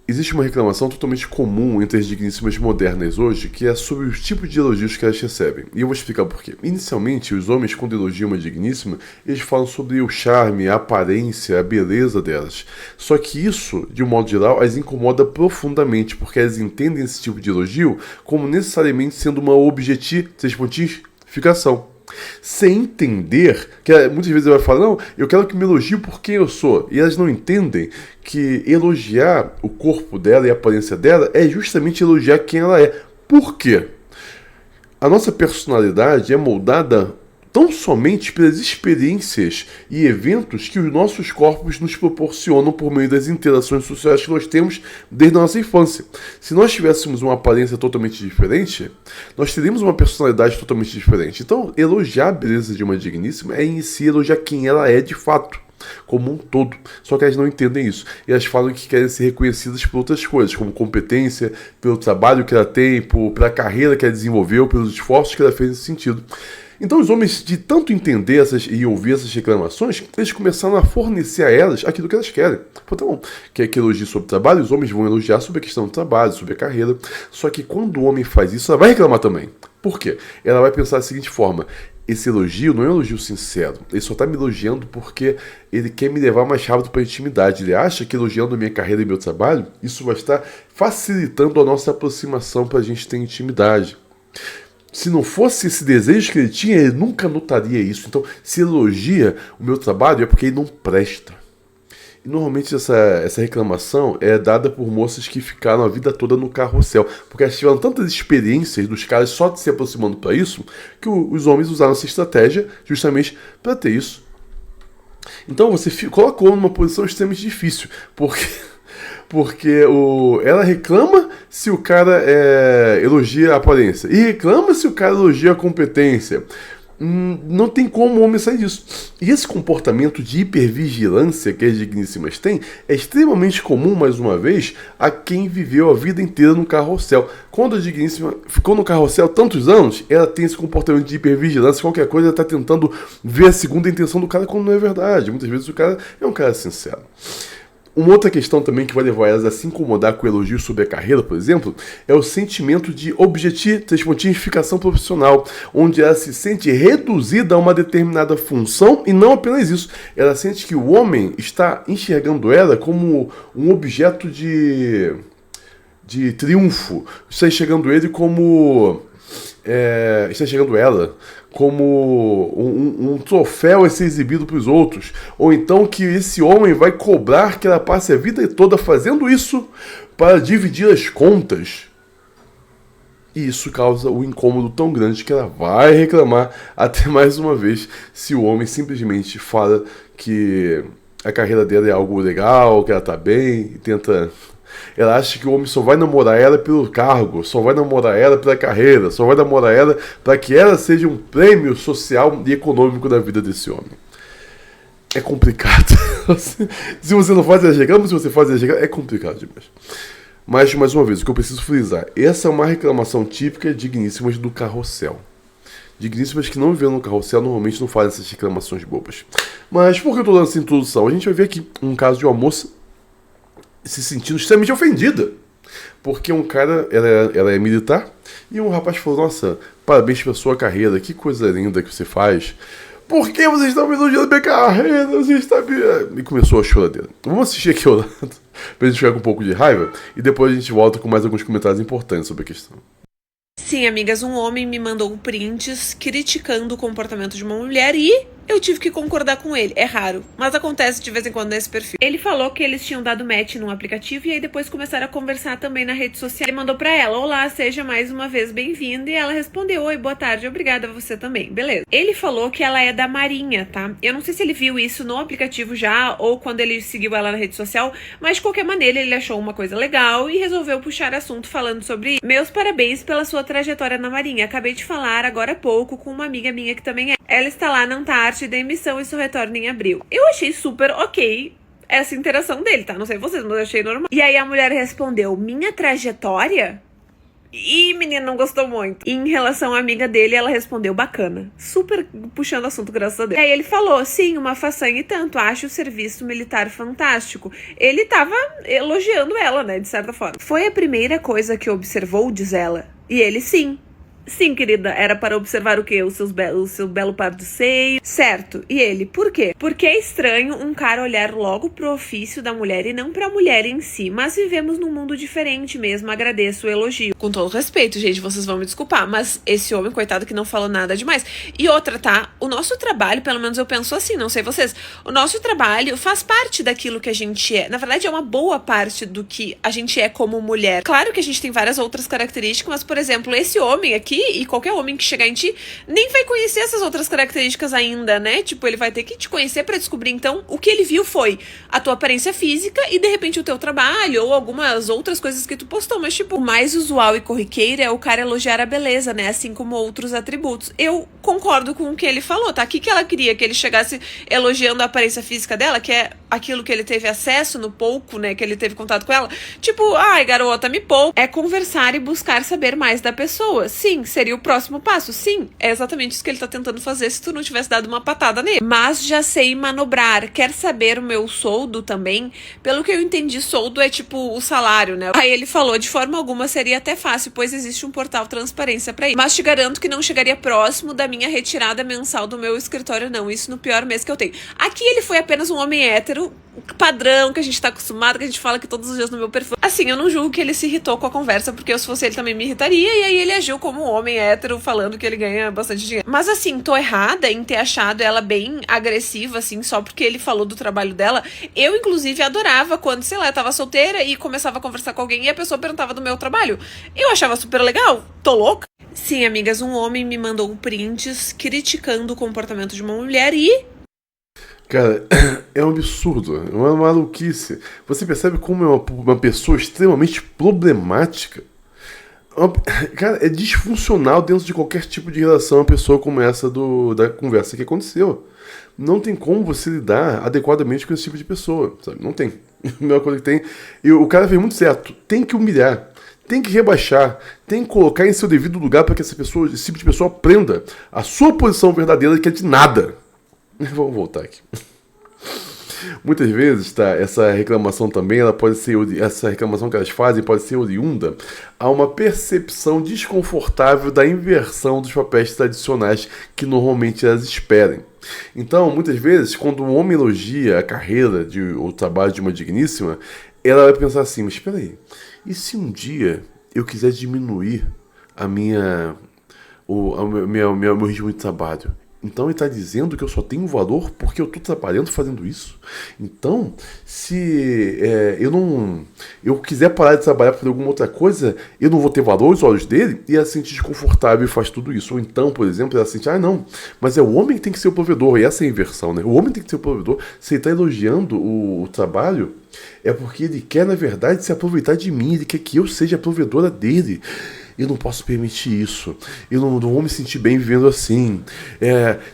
Existe uma reclamação totalmente comum entre as digníssimas modernas hoje, que é sobre os tipos de elogios que elas recebem. E eu vou explicar por quê. Inicialmente, os homens, quando elogiam uma digníssima, eles falam sobre o charme, a aparência, a beleza delas. Só que isso, de um modo geral, as incomoda profundamente, porque elas entendem esse tipo de elogio como necessariamente sendo uma objetificação. Sem entender, que muitas vezes ela vai falar, não, eu quero que me elogie por quem eu sou. E elas não entendem que elogiar o corpo dela e a aparência dela é justamente elogiar quem ela é. Por quê? A nossa personalidade é moldada tão somente pelas experiências e eventos que os nossos corpos nos proporcionam por meio das interações sociais que nós temos desde a nossa infância. Se nós tivéssemos uma aparência totalmente diferente, nós teríamos uma personalidade totalmente diferente. Então, elogiar a beleza de uma digníssima é em si elogiar quem ela é de fato, como um todo. Só que elas não entendem isso. E elas falam que querem ser reconhecidas por outras coisas, como competência, pelo trabalho que ela tem, pela carreira que ela desenvolveu, pelos esforços que ela fez nesse sentido. Então os homens, de tanto entender e ouvir essas reclamações, eles começaram a fornecer a elas aquilo que elas querem. Então, tá bom, quer que elogie sobre o trabalho, os homens vão elogiar sobre a questão do trabalho, sobre a carreira. Só que quando o homem faz isso, ela vai reclamar também. Por quê? Ela vai pensar da seguinte forma: esse elogio não é um elogio sincero. Ele só está me elogiando porque ele quer me levar mais rápido para a intimidade. Ele acha que elogiando a minha carreira e meu trabalho, isso vai estar facilitando a nossa aproximação para a gente ter intimidade. Se não fosse esse desejo que ele tinha, ele nunca notaria isso. Então, se elogia o meu trabalho é porque ele não presta. E normalmente essa reclamação é dada por moças que ficaram a vida toda no carrossel, porque elas tiveram tantas experiências dos caras só de se aproximando para isso, que os homens usaram essa estratégia justamente para ter isso. Então você coloca o homem numa posição extremamente difícil, porque ela reclama se o cara elogia a aparência e reclama se o cara elogia a competência. Não tem como o homem sair disso. E esse comportamento de hipervigilância que as digníssimas têm é extremamente comum, mais uma vez, a quem viveu a vida inteira no carrossel. Quando a digníssima ficou no carrossel tantos anos, ela tem esse comportamento de hipervigilância. Qualquer coisa, ela está tentando ver a segunda intenção do cara quando não é verdade. Muitas vezes o cara é um cara sincero. Uma outra questão também que vai levar elas a se incomodar com elogios sobre a carreira, por exemplo, é o sentimento de objetificação profissional, onde ela se sente reduzida a uma determinada função e não apenas isso. Ela sente que o homem está enxergando ela como um objeto de triunfo, está enxergando ele como... está enxergando ela como um troféu a ser exibido para os outros, ou então que esse homem vai cobrar que ela passe a vida toda fazendo isso para dividir as contas. E isso causa um incômodo tão grande que ela vai reclamar até mais uma vez se o homem simplesmente fala que a carreira dela é algo legal, que ela está bem e tenta... Ela acha que o homem só vai namorar ela pelo cargo, só vai namorar ela pela carreira, só vai namorar ela para que ela seja um prêmio social e econômico da vida desse homem. É complicado. Se você não faz ela reclama, se você faz ela reclama, é complicado demais. Mas, mais uma vez, o que eu preciso frisar, essa é uma reclamação típica de digníssimas do carrossel. Digníssimas que não viveram no carrossel normalmente não fazem essas reclamações bobas. Mas por que eu estou dando essa introdução? A gente vai ver aqui um caso de uma moça se sentindo extremamente ofendida, porque um cara, ela é militar, e um rapaz falou: nossa, parabéns pela sua carreira, que coisa linda que você faz, por que você está me elogiando minha carreira, você está me... E começou a choradeira. Vamos assistir aqui ao lado, pra gente ficar com um pouco de raiva, e depois a gente volta com mais alguns comentários importantes sobre a questão. Sim, amigas, um homem me mandou prints criticando o comportamento de uma mulher e eu tive que concordar com ele. É raro, mas acontece de vez em quando nesse perfil. Ele falou que eles tinham dado match num aplicativo e aí depois começaram a conversar também na rede social. Ele mandou pra ela: olá, seja mais uma vez bem-vinda. E ela respondeu: oi, boa tarde, obrigada, você também. Beleza. Ele falou que ela é da Marinha, tá? Eu não sei se ele viu isso no aplicativo já ou quando ele seguiu ela na rede social, mas de qualquer maneira ele achou uma coisa legal e resolveu puxar assunto falando sobre isso. Meus parabéns pela sua trajetória na Marinha. Acabei de falar agora há pouco com uma amiga minha que também é. Ela está lá na Antártida em missão e só retorna em abril. Eu achei super ok essa interação dele, tá? Não sei vocês, mas eu achei normal. E aí a mulher respondeu: minha trajetória? E menina não gostou muito. E em relação à amiga dele, ela respondeu bacana. Super puxando assunto, graças a Deus. Aí ele falou, sim, uma façanha e tanto. Acho o serviço militar fantástico. Ele tava elogiando ela, né, de certa forma. Foi a primeira coisa que observou, diz ela. E ele, sim. Sim, querida, era para observar o quê? O seu belo par de seio. Certo. E ele, por quê? Porque é estranho um cara olhar logo pro ofício da mulher e não pra mulher em si. Mas vivemos num mundo diferente mesmo. Agradeço o elogio. Com todo respeito, gente, vocês vão me desculpar, mas esse homem, coitado, que não falou nada demais. E outra, tá? O nosso trabalho, pelo menos eu penso assim, não sei vocês, o nosso trabalho faz parte daquilo que a gente é. Na verdade, é uma boa parte do que a gente é como mulher. Claro que a gente tem várias outras características, mas, por exemplo, esse homem aqui, e qualquer homem que chegar em ti, nem vai conhecer essas outras características ainda, né? Tipo, ele vai ter que te conhecer pra descobrir, então, o que ele viu foi a tua aparência física e, de repente, o teu trabalho ou algumas outras coisas que tu postou, mas, tipo, o mais usual e corriqueiro é o cara elogiar a beleza, né? Assim como outros atributos. Eu concordo com o que ele falou, tá? O que ela queria? Que ele chegasse elogiando a aparência física dela, que é aquilo que ele teve acesso no pouco, né? Que ele teve contato com ela. Tipo, ai, garota, me poupa. É conversar e buscar saber mais da pessoa. Sim, seria o próximo passo. Sim, é exatamente isso que ele tá tentando fazer se tu não tivesse dado uma patada nele. Mas já sei manobrar. Quer saber o meu soldo também? Pelo que eu entendi, soldo é tipo o salário, né? Aí ele falou, de forma alguma seria até fácil, pois existe um portal transparência pra ir. Mas te garanto que não chegaria próximo da minha retirada mensal do meu escritório, não. Isso no pior mês que eu tenho. Aqui ele foi apenas um homem hétero, padrão, que a gente tá acostumado, que a gente fala que todos os dias no meu perfil. Assim, eu não julgo que ele se irritou com a conversa, porque eu, se fosse ele, também me irritaria, e aí ele agiu como um homem hétero, falando que ele ganha bastante dinheiro. Mas assim, tô errada em ter achado ela bem agressiva, assim, só porque ele falou do trabalho dela. Eu, inclusive, adorava quando, sei lá, eu tava solteira e começava a conversar com alguém e a pessoa perguntava do meu trabalho. Eu achava super legal. Tô louca? Sim, amigas, um homem me mandou prints criticando o comportamento de uma mulher e... Cara, é um absurdo, é uma maluquice. Você percebe como é uma pessoa extremamente problemática? Cara, é disfuncional dentro de qualquer tipo de relação uma pessoa como essa da conversa que aconteceu. Não tem como você lidar adequadamente com esse tipo de pessoa, sabe? Não tem. A melhor coisa que tem. E o cara fez muito certo. Tem que humilhar. Tem que rebaixar, tem que colocar em seu devido lugar para que esse tipo de pessoa aprenda a sua posição verdadeira, que é de nada. Vamos voltar aqui. Muitas vezes, tá, essa reclamação também, essa reclamação que elas fazem pode ser oriunda a uma percepção desconfortável da inversão dos papéis tradicionais que normalmente elas esperem. Então, muitas vezes, quando um homem elogia a carreira ou o trabalho de uma digníssima, ela vai pensar assim, mas espera aí, e se um dia eu quiser diminuir meu ritmo de trabalho? Então ele está dizendo que eu só tenho valor porque eu estou trabalhando fazendo isso. Então, se eu quiser parar de trabalhar por alguma outra coisa, eu não vou ter valor aos olhos dele, e ela se sente desconfortável e faz tudo isso. Ou então, por exemplo, ela sente, não, mas é o homem que tem que ser o provedor, e essa é a inversão, né? O homem tem que ser o provedor. Se ele está elogiando o trabalho, é porque ele quer, na verdade, se aproveitar de mim, ele quer que eu seja a provedora dele. Eu não posso permitir isso. Eu não vou me sentir bem vivendo assim.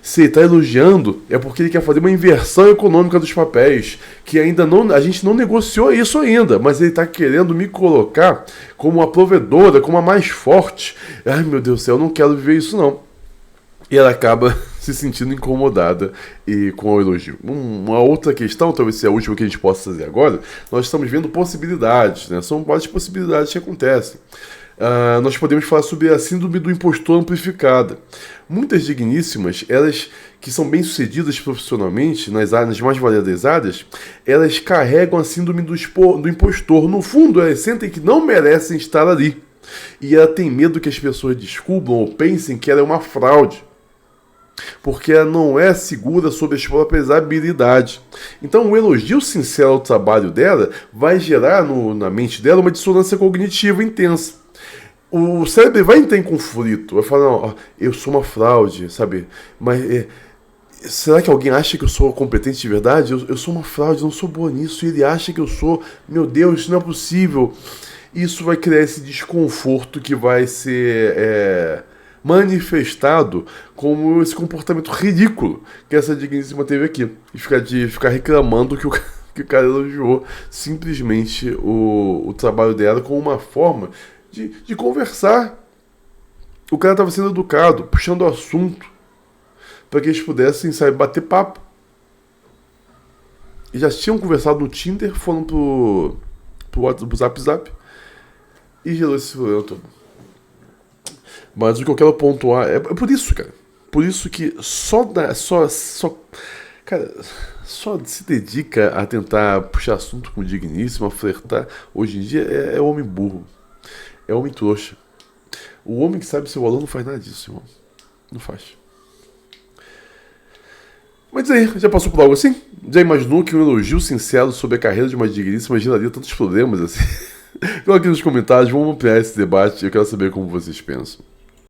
Se ele está elogiando, é porque ele quer fazer uma inversão econômica dos papéis, que ainda não, a gente não negociou isso ainda, mas ele está querendo me colocar como a provedora, como a mais forte. Ai, meu Deus do céu, eu não quero viver isso não. E ela acaba se sentindo incomodada e com o elogio. Uma outra questão, talvez seja a última que a gente possa fazer agora, nós estamos vendo possibilidades, né? São várias possibilidades que acontecem. Nós podemos falar sobre a síndrome do impostor amplificada. Muitas digníssimas, elas que são bem-sucedidas profissionalmente, nas mais variadas áreas, elas carregam a síndrome do impostor. No fundo, elas sentem que não merecem estar ali. E ela tem medo que as pessoas descubram ou pensem que ela é uma fraude, porque ela não é segura sobre as próprias habilidades. Então, o elogio sincero ao trabalho dela vai gerar na mente dela uma dissonância cognitiva intensa. O cérebro vai entrar em conflito, vai falar, não, eu sou uma fraude, sabe? Mas será que alguém acha que eu sou competente de verdade? Eu sou uma fraude, não sou boa nisso, e ele acha que eu sou, meu Deus, isso não é possível. Isso vai criar esse desconforto que vai ser manifestado como esse comportamento ridículo que essa digníssima teve aqui. De ficar reclamando que o cara elogiou simplesmente o trabalho dela como uma forma de conversar. O cara estava sendo educado, puxando o assunto, para que eles pudessem, sabe, bater papo. E já tinham conversado no Tinder, foram pro Zap, e gerou esse problema todo. Mas o que eu quero pontuar é por isso, cara. Por isso que cara, só se dedica a tentar puxar assunto com digníssimo, a flertar. Hoje em dia é homem burro. É homem trouxa. O homem que sabe seu valor não faz nada disso, irmão. Não faz. Mas aí, já passou por algo assim? Já imaginou que um elogio sincero sobre a carreira de uma digníssima geraria tantos problemas assim? Coloque aqui nos comentários, vamos ampliar esse debate. Eu quero saber como vocês pensam.